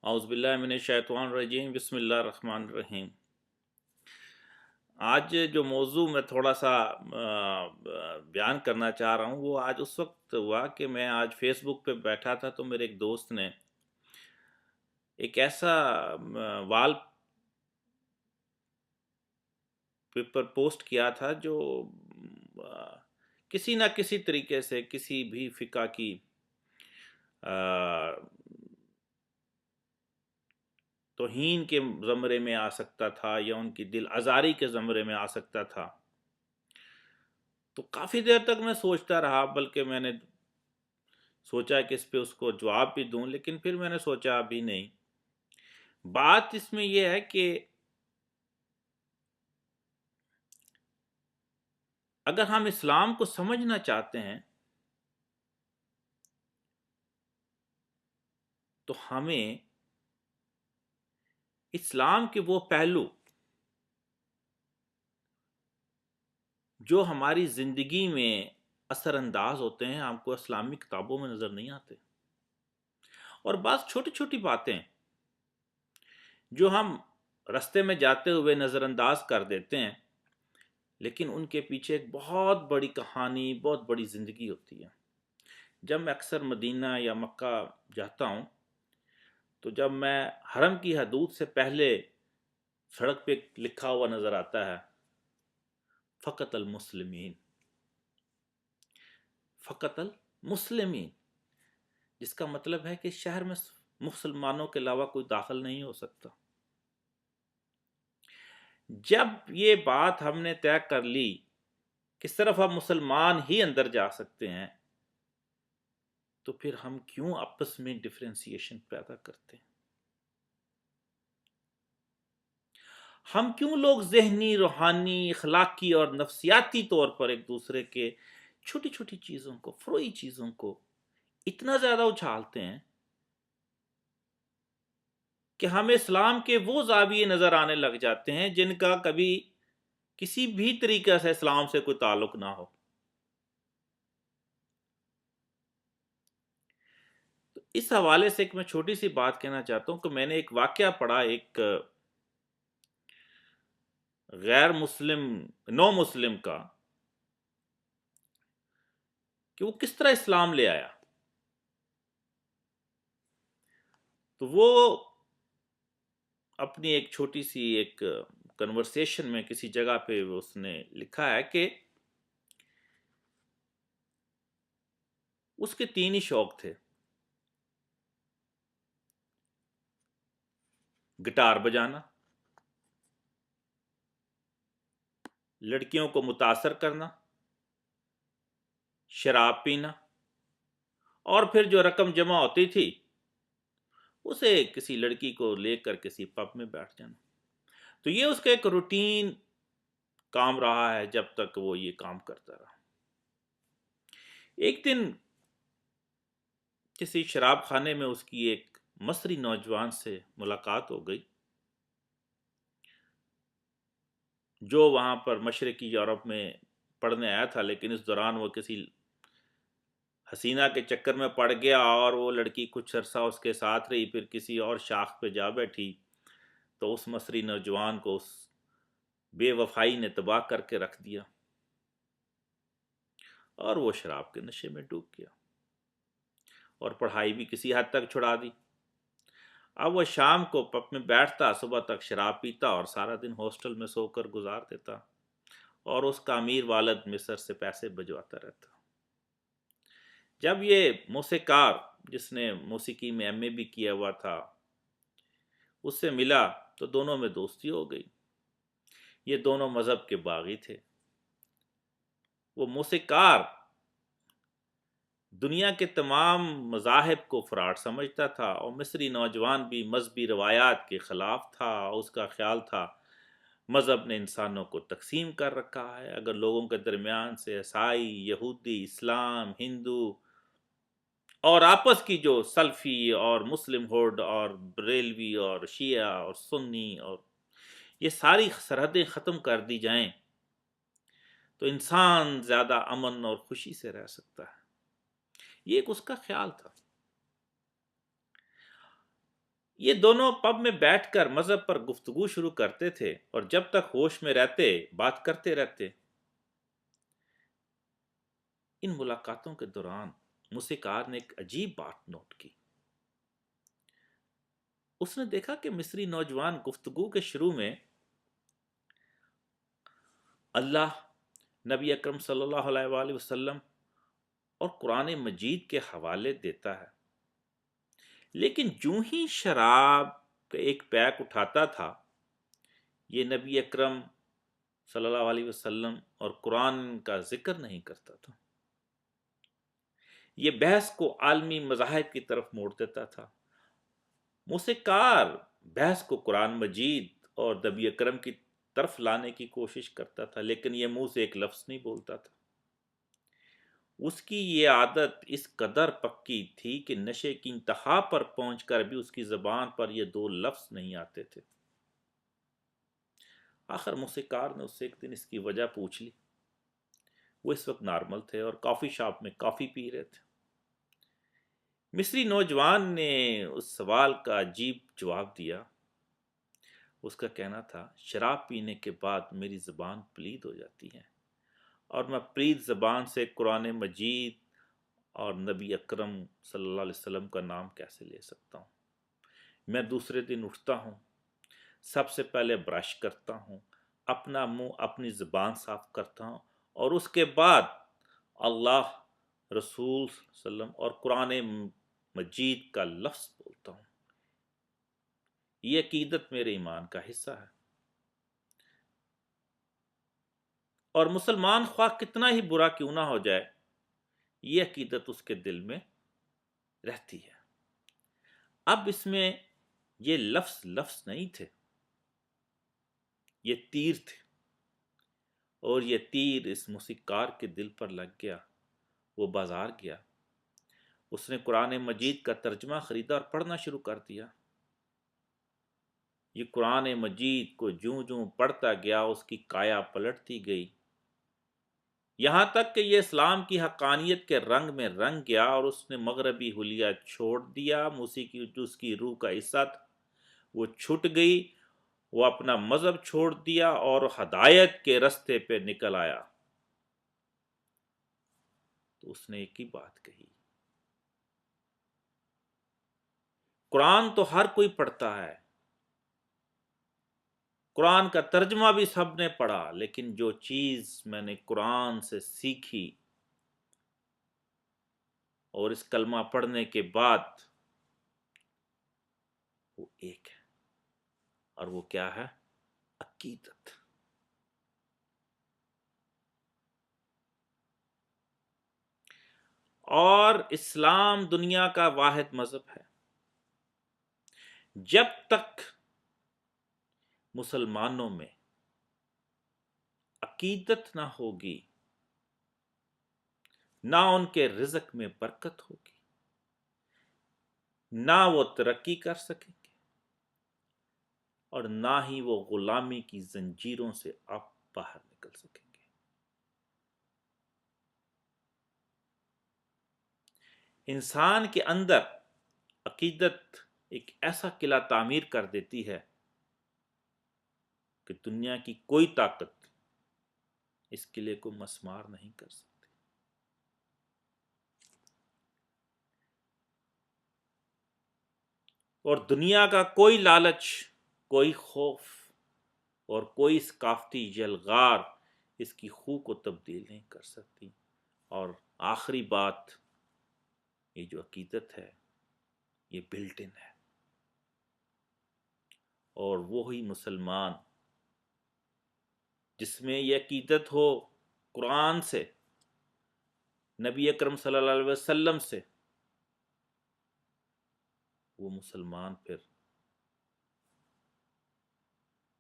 اعوذ باللہ من الشیطان الرجیم بسم اللہ الرحمن الرحیم۔ آج جو موضوع میں تھوڑا سا بیان کرنا چاہ رہا ہوں وہ آج اس وقت ہوا کہ میں آج فیس بک پہ بیٹھا تھا تو میرے ایک دوست نے ایک ایسا وال پیپر پوسٹ کیا تھا جو کسی نہ کسی طریقے سے کسی بھی فقہ کی توہین کے زمرے میں آ سکتا تھا یا ان کی دل آزاری کے زمرے میں آ سکتا تھا۔ تو کافی دیر تک میں سوچتا رہا، بلکہ میں نے سوچا کہ اس پہ اس کو جواب بھی دوں، لیکن پھر میں نے سوچا ابھی نہیں۔ بات اس میں یہ ہے کہ اگر ہم اسلام کو سمجھنا چاہتے ہیں تو ہمیں اسلام کے وہ پہلو جو ہماری زندگی میں اثر انداز ہوتے ہیں ہم کو اسلامی کتابوں میں نظر نہیں آتے، اور بعض چھوٹی چھوٹی باتیں جو ہم رستے میں جاتے ہوئے نظر انداز کر دیتے ہیں، لیکن ان کے پیچھے ایک بہت بڑی کہانی، بہت بڑی زندگی ہوتی ہے۔ جب میں اکثر مدینہ یا مکہ جاتا ہوں تو جب میں حرم کی حدود سے پہلے سڑک پہ لکھا ہوا نظر آتا ہے فقط المسلمین، فقط المسلمین، جس کا مطلب ہے کہ شہر میں مسلمانوں کے علاوہ کوئی داخل نہیں ہو سکتا۔ جب یہ بات ہم نے طے کر لی کہ صرف ہم مسلمان ہی اندر جا سکتے ہیں، تو پھر ہم کیوں آپس میں ڈفرینسیشن پیدا کرتے ہیں؟ ہم کیوں لوگ ذہنی، روحانی، اخلاقی اور نفسیاتی طور پر ایک دوسرے کے چھوٹی چھوٹی چیزوں کو، فروئی چیزوں کو اتنا زیادہ اچھالتے ہیں کہ ہمیں اسلام کے وہ زاویے نظر آنے لگ جاتے ہیں جن کا کبھی کسی بھی طریقے سے اسلام سے کوئی تعلق نہ ہو۔ تو اس حوالے سے ایک میں چھوٹی سی بات کہنا چاہتا ہوں کہ میں نے ایک واقعہ پڑھا ایک غیر مسلم، نو مسلم کا، کہ وہ کس طرح اسلام لے آیا۔ تو وہ اپنی ایک چھوٹی سی ایک کنورسیشن میں کسی جگہ پہ اس نے لکھا ہے کہ اس کے تین ہی شوق تھے: گٹار بجانا، لڑکیوں کو متاثر کرنا، شراب پینا، اور پھر جو رقم جمع ہوتی تھی اسے کسی لڑکی کو لے کر کسی پب میں بیٹھ جانا۔ تو یہ اس کا ایک روٹین کام رہا ہے جب تک وہ یہ کام کرتا رہا۔ ایک دن کسی شراب خانے میں اس کی ایک مصری نوجوان سے ملاقات ہو گئی جو وہاں پر مشرقی یورپ میں پڑھنے آیا تھا، لیکن اس دوران وہ کسی حسینہ کے چکر میں پڑ گیا اور وہ لڑکی کچھ عرصہ اس کے ساتھ رہی، پھر کسی اور شاخ پہ جا بیٹھی تو اس مصری نوجوان کو اس بے وفائی نے تباہ کر کے رکھ دیا اور وہ شراب کے نشے میں ڈوب گیا اور پڑھائی بھی کسی حد تک چھڑا دی۔ اب وہ شام کو پب میں بیٹھتا، صبح تک شراب پیتا اور سارا دن ہاسٹل میں سو کر گزار دیتا، اور اس کا امیر والد مصر سے پیسے بھجواتا رہتا۔ جب یہ موسیقار جس نے موسیقی میں ایم اے بھی کیا ہوا تھا اس سے ملا تو دونوں میں دوستی ہو گئی۔ یہ دونوں مذہب کے باغی تھے۔ وہ موسیقار دنیا کے تمام مذاہب کو فراڈ سمجھتا تھا، اور مصری نوجوان بھی مذہبی روایات کے خلاف تھا۔ اس کا خیال تھا مذہب نے انسانوں کو تقسیم کر رکھا ہے، اگر لوگوں کے درمیان سے عیسائی، یہودی، اسلام، ہندو اور آپس کی جو سلفی اور مسلم ہوڈ اور بریلوی اور شیعہ اور سنی اور یہ ساری سرحدیں ختم کر دی جائیں تو انسان زیادہ امن اور خوشی سے رہ سکتا ہے۔ یہ ایک اس کا خیال تھا۔ یہ دونوں پب میں بیٹھ کر مذہب پر گفتگو شروع کرتے تھے اور جب تک ہوش میں رہتے بات کرتے رہتے۔ ان ملاقاتوں کے دوران موسیقار نے ایک عجیب بات نوٹ کی۔ اس نے دیکھا کہ مصری نوجوان گفتگو کے شروع میں اللہ، نبی اکرم صلی اللہ علیہ وآلہ وسلم اور قرآن مجید کے حوالے دیتا ہے، لیکن جو ہی شراب کا ایک پیک اٹھاتا تھا یہ نبی اکرم صلی اللہ علیہ وسلم اور قرآن کا ذکر نہیں کرتا تھا۔ یہ بحث کو عالمی مذاہب کی طرف موڑ دیتا تھا۔ موسیقار بحث کو قرآن مجید اور نبی اکرم کی طرف لانے کی کوشش کرتا تھا، لیکن یہ منہ سے ایک لفظ نہیں بولتا تھا۔ اس کی یہ عادت اس قدر پکی تھی کہ نشے کی انتہا پر پہنچ کر بھی اس کی زبان پر یہ دو لفظ نہیں آتے تھے۔ آخر موسیقار نے اس سے ایک دن اس کی وجہ پوچھ لی۔ وہ اس وقت نارمل تھے اور کافی شاپ میں کافی پی رہے تھے۔ مصری نوجوان نے اس سوال کا عجیب جواب دیا۔ اس کا کہنا تھا، شراب پینے کے بعد میری زبان پلید ہو جاتی ہے اور میں پلید زبان سے قرآن مجید اور نبی اکرم صلی اللہ علیہ وسلم کا نام کیسے لے سکتا ہوں؟ میں دوسرے دن اٹھتا ہوں، سب سے پہلے برش کرتا ہوں، اپنا منہ اپنی زبان صاف کرتا ہوں اور اس کے بعد اللہ، رسول صلی اللہ علیہ وسلم اور قرآن مجید کا لفظ بولتا ہوں۔ یہ عقیدت میرے ایمان کا حصہ ہے، اور مسلمان خواہ کتنا ہی برا کیوں نہ ہو جائے یہ عقیدت اس کے دل میں رہتی ہے۔ اب اس میں یہ لفظ نہیں تھے، یہ تیر تھے، اور یہ تیر اس موسیقار کے دل پر لگ گیا۔ وہ بازار گیا، اس نے قرآن مجید کا ترجمہ خریدا اور پڑھنا شروع کر دیا۔ یہ قرآن مجید کو جوں جوں پڑھتا گیا اس کی کایا پلٹتی گئی، یہاں تک کہ یہ اسلام کی حقانیت کے رنگ میں رنگ گیا اور اس نے مغربی حلیہ چھوڑ دیا۔ موسیقی جو اس کی روح کا حصہ تھا وہ چھٹ گئی، وہ اپنا مذہب چھوڑ دیا اور ہدایت کے رستے پہ نکل آیا۔ تو اس نے ایک ہی بات کہی، قرآن تو ہر کوئی پڑھتا ہے، قرآن کا ترجمہ بھی سب نے پڑھا، لیکن جو چیز میں نے قرآن سے سیکھی اور اس کلمہ پڑھنے کے بعد وہ ایک ہے، اور وہ کیا ہے؟ عقیدت۔ اور اسلام دنیا کا واحد مذہب ہے۔ جب تک مسلمانوں میں عقیدت نہ ہوگی نہ ان کے رزق میں برکت ہوگی، نہ وہ ترقی کر سکیں گے اور نہ ہی وہ غلامی کی زنجیروں سے آپ باہر نکل سکیں گے۔ انسان کے اندر عقیدت ایک ایسا قلعہ تعمیر کر دیتی ہے کہ دنیا کی کوئی طاقت اس قلعے کو مسمار نہیں کر سکتی۔ اور دنیا کا کوئی لالچ، کوئی خوف اور کوئی ثقافتی یلغار اس کی خو کو تبدیل نہیں کر سکتی۔ اور آخری بات، یہ جو عقیدت ہے یہ بلٹ ان ہے، اور وہی مسلمان جس میں یہ عقیدت ہو قرآن سے، نبی اکرم صلی اللہ علیہ وسلم سے، وہ مسلمان پھر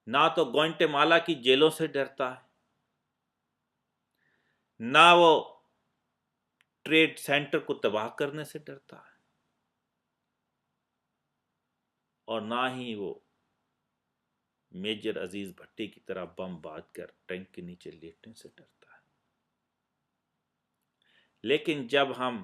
نہ تو گوئنٹے مالا کی جیلوں سے ڈرتا ہے، نہ وہ ٹریڈ سینٹر کو تباہ کرنے سے ڈرتا ہے، اور نہ ہی وہ میجر عزیز بھٹی کی طرح بم باندھ کر ٹینک کے نیچے لیٹنے سے ڈرتا ہے۔ لیکن جب ہم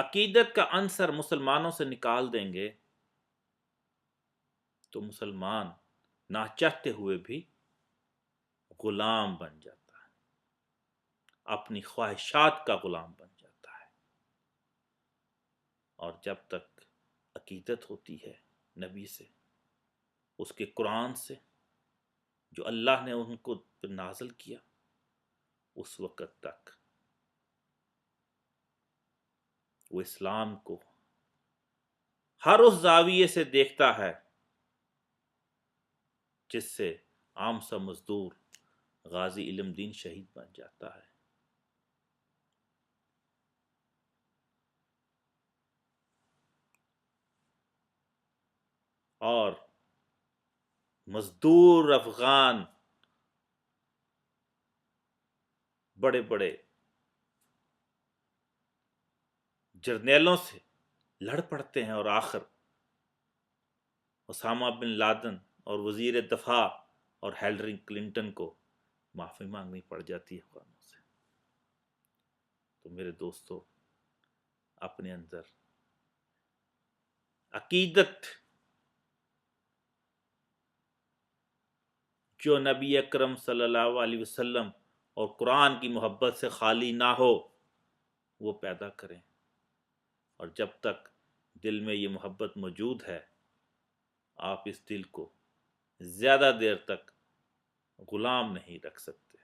عقیدت کا عنصر مسلمانوں سے نکال دیں گے تو مسلمان نہ چاہتے ہوئے بھی غلام بن جاتا ہے، اپنی خواہشات کا غلام بن جاتا ہے۔ اور جب تک عقیدت ہوتی ہے نبی سے، اس کے قرآن سے جو اللہ نے ان کو نازل کیا، اس وقت تک وہ اسلام کو ہر اس زاویے سے دیکھتا ہے جس سے عام سا مزدور غازی علم دین شہید بن جاتا ہے۔ اور مزدور افغان بڑے بڑے جرنیلوں سے لڑ پڑتے ہیں، اور آخر اسامہ بن لادن اور وزیر دفاع اور ہیلری کلنٹن کو معافی مانگنی پڑ جاتی ہے افغانوں سے۔ تو میرے دوستو، اپنے اندر عقیدت جو نبی اکرم صلی اللہ علیہ وسلم اور قرآن کی محبت سے خالی نہ ہو، وہ پیدا کریں۔ اور جب تک دل میں یہ محبت موجود ہے، آپ اس دل کو زیادہ دیر تک غلام نہیں رکھ سکتے۔